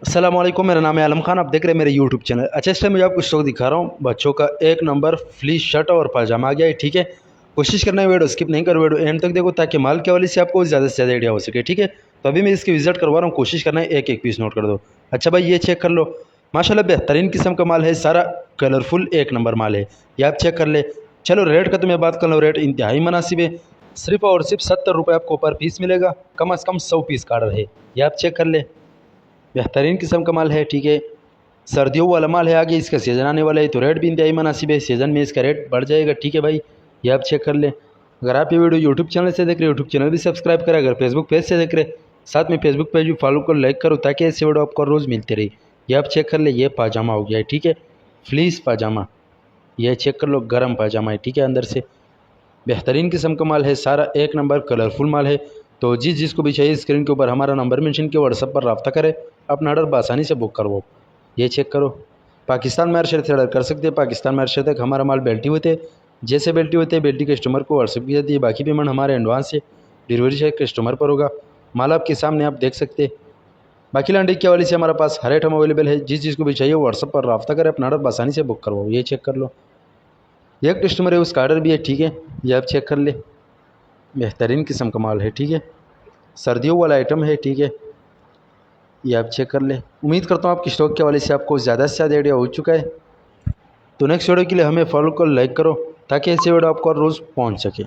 अस्सलाम वालेकुम, मेरा नाम है आलम खान। आप देख रहे हैं मेरे यूट्यूब चैनल। अच्छा, इस टाइम मैं आपको स्टॉक दिखा रहा हूँ बच्चों का एक नंबर फ्ली शर्ट और पजामा आ गया है। ठीक है, कोशिश करना है वीडियो स्किप नहीं करो, वीडियो एंड तक देखो ताकि माल के हवाले से आपको ज़्यादा से ज़्यादा आइडिया हो सके। ठीक है, तो अभी मैं इसकी विजिट करवा रहा हूँ, कोशिश करना है एक एक पीस नोट कर दो। अच्छा भाई, ये चेक कर लो, माशाल्लाह बेहतरीन किस्म का माल है, सारा कलरफुल एक नंबर माल है, ये आप चेक कर ले। चलो रेट का तो मैं बात कर लूँ, रेट इंतहाई मुनासिब है, सिर्फ और सिर्फ 70 रुपये आपको पर पीस मिलेगा, कम से कम 100 पीस का ऑर्डर है, ये आप चेक कर ले। बेहतरीन किस्म का माल है। ठीक है, सर्दियों वाला माल है, आगे इसका सीज़न आने वाला है तो रेट भी इंतहाई मुनासिब है, सीज़न में इसका रेट बढ़ जाएगा। ठीक है भाई, ये आप चेक कर लें। अगर आप ये वीडियो यूट्यूब चैनल से देख रहे हो, यूट्यूब चैनल भी सब्सक्राइब करें। अगर फेसबुक पेज से देख रहे साथ में फेसबुक पेज भी फॉलो कर लाइक करो ताकि ऐसे वीडियो आपको रोज़ मिलते रही। ये आप चेक कर ले, ये पाजामा हो गया है। ठीक है, फ्लीस पाजामा, ये चेक कर लो, गर्म पाजामा है। ठीक है, अंदर से बेहतरीन किस्म का माल है, सारा एक नंबर कलरफुल माल है। तो जिसको भी चाहिए स्क्रीन के ऊपर हमारा नंबर मेंशन किया, व्हाट्सएप पर रब्ता करें, अपना ऑर्डर बआसानी से बुक करवाओ। ये चेक करो, पाकिस्तान में हर शहर से ऑर्डर कर सकते हैं, पाकिस्तान में हर शहर तक हमारा माल बेल्टी होते हैं। जैसे बेल्टी होते हैं, बेल्टी कस्टमर को व्हाट्सएप की जाती है, बाकी पेमेंट हमारे एडवांस से डिलीवरी चार्ज कस्टमर पर होगा। माल आपके सामने आप देख सकते हैं। बाकी लंडी के वाले से हमारे पास हर आइटम अवेलेबल है, जिसको भी चाहिए व्हाट्सएप पर रब्ता करें, अपना ऑर्डर बआसानी से बुक करवाओ। ये चेक कर लो, एक कस्टमर है उसका ऑर्डर भी है। ठीक है, ये आप चेक कर ले, बेहतरीन किस्म का माल है। ठीक है, सर्दियों वाला आइटम है। ठीक है, ये आप चेक कर ले। उम्मीद करता हूँ आपकी स्टॉक के हवाले से आपको ज़्यादा से ज़्यादा आइडिया हो चुका है। तो नेक्स्ट वीडियो के लिए हमें फॉलो कर लाइक करो ताकि ऐसे वीडियो आपको रोज़ पहुँच सके।